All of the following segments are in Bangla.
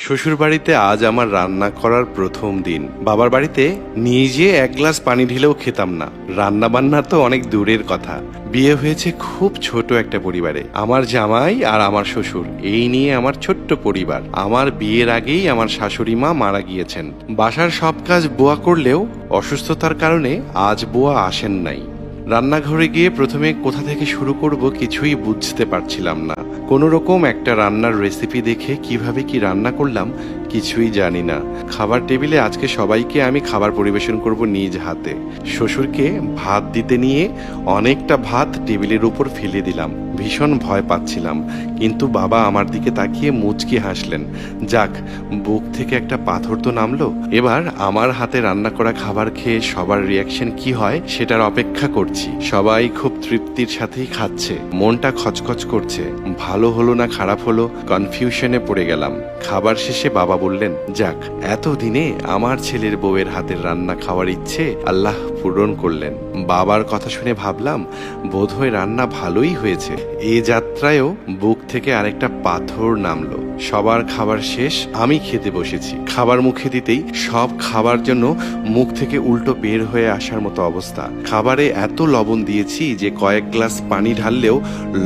শ্বশুর বাড়িতে আজ আমার রান্না করার প্রথম দিন। বাবার বাড়িতে নিজে এক গ্লাস পানি ঢেলেও খেতাম না। রান্না বান্না তো অনেক দূরের কথা। বিয়ে হয়েছে খুব ছোট একটা পরিবারে। আমার জামাই আর আমার শ্বশুর, এই নিয়ে আমার ছোট্ট পরিবার। আমার বিয়ের আগেই আমার শাশুড়ি মা মারা গিয়েছেন। বাসার সব কাজ বুয়া করলেও অসুস্থতার কারণে আজ বুয়া আসেন নাই। রান্নাঘরে গিয়ে প্রথমে কোথা থেকে শুরু করব কিছুই বুঝতে পারছিলাম না। কোনো রকম একটা রান্নার রেসিপি দেখে কিভাবে কি রান্না করলাম কিছুই জানি না। খাবার টেবিলে আজকে সবাইকে আমি খাবার পরিবেশন করব নিজ হাতে। শ্বশুরকে ভাত দিতে নিয়ে অনেকটা ভাত টেবিলের উপর ফেলে দিলাম। ভীষণ ভয় পাচ্ছিলাম, কিন্তু বাবা আমার দিকে তাকিয়ে মুচকি হাসলেন। যাক, বুক থেকে একটা পাথর তো নামলো। এবার আমার হাতে রান্না করা খাবার খেয়ে সবার রিয়াকশন কি হয় সেটার অপেক্ষা করছি। সবাই খুব তৃপ্তির সাথেই খাচ্ছে, মনটা খচখচ করছে। ভালো হলো না খারাপ হলো কনফিউশনে পড়ে গেলাম। খাবার শেষে বাবা বললেন, যাক, এতদিনে আমার ছেলের বউয়ের হাতের রান্না খাওয়ার ইচ্ছে আল্লাহ পূরণ করলেন। বাবার কথা শুনে ভাবলাম বোধহয় রান্না ভালোই হয়েছে। এই যাত্রায়ও বুক থেকে আরেকটা পাথর নামলো। সবার খাবার শেষ, আমি খেতে বসেছি। খাবার মুখে দিতেই সব খাবার জন্য মুখ থেকে উল্টো বের হয়ে আসার মতো অবস্থা। খাবারে এত লবণ দিয়েছি যে কয়েক গ্লাস পানি ঢাললেও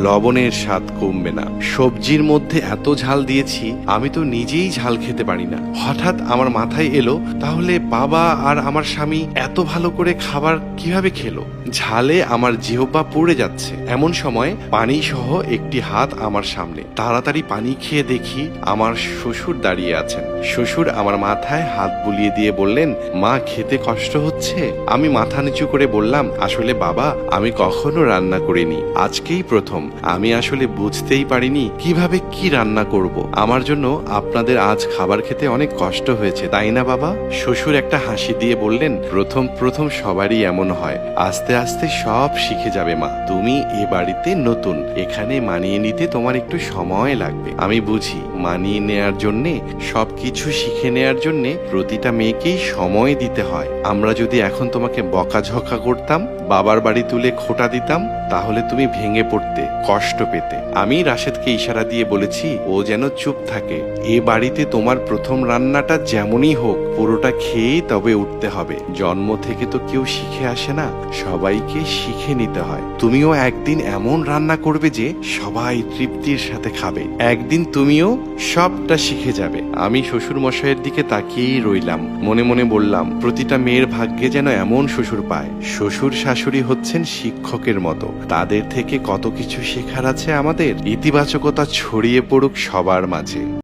লবণের স্বাদ কমবে না। সবজির মধ্যে এত ঝাল দিয়েছি আমি তো নিজেই ঝাল খেতে পারি না। হঠাৎ আমার মাথায় এলো, তাহলে বাবা আর আমার স্বামী এত ভালো করে খাবার কিভাবে খেলো? ঝালে আমার জিহ্বা পুড়ে যাচ্ছে। এমন সময় পানি সহ একটি হাত আমার সামনে। তাড়াতাড়ি পানি খেয়ে দেখি আমার শ্বশুর দাঁড়িয়ে আছেন। শ্বশুর আমার মাথায় হাত বুলিয়ে দিয়ে বললেন, মা, খেতে কষ্ট হচ্ছে? আমি মাথা নিচু করে বললাম, আসলে বাবা, আমি কখনো রান্না করিনি, আজকেই প্রথম। আমি আসলে বুঝতেই পারিনি কিভাবে কি রান্না করব। আমার জন্য আপনাদের আজ খাবার খেতে অনেক কষ্ট হয়েছে, তাই না বাবা? শ্বশুর একটা হাসি দিয়ে বললেন, প্রথম প্রথম সবারই এমন হয়, আস্তে আস্তে সব শিখে যাবে মা। তুমি এ বাড়িতে নতুন, এখানে মানিয়ে নিতে তোমার একটু সময় লাগবে। আমি বুঝি, মানিয়ে নেয়ার জন্যে, সবকিছু শিখে নেয়ার জন্যে প্রতিটা মেয়েকেই সময় দিতে হয়। আমরা যদি এখন তোমাকে বকাঝকা করতাম, বাবার বাড়ি তুলে খোঁটা দিতাম, তাহলে তুমি ভেঙে পড়তে, কষ্ট পেতে। আমি রাশেদকে ইশারা দিয়ে বলেছি ও যেন চুপ থাকে। এ বাড়িতে তোমার প্রথম রান্নাটা যেমনই হোক পুরোটা খেয়েই তবে উঠতে হবে। জন্ম থেকে তো কেউ শিখে আসে না, সবাইকে শিখে নিতে হয়। তুমিও একদিন এমন রান্না করবে যে সবাই তৃপ্তির সাথে খাবে। একদিন তুমিও সবটা শিখে যাবে। আমি শ্বশুর মশাইয়ের দিকে তাকিয়েই রইলাম। মনে মনে বললাম, প্রতিটা মেয়ের ভাগ্যে যেন এমন শ্বশুর পায়। শ্বশুর শাশুড়ি হচ্ছেন শিক্ষকের মতো, তাদের থেকে কত কিছু শেখার আছে আমাদের। ইতিবাচকতা ছড়িয়ে পড়ুক সবার মাঝে।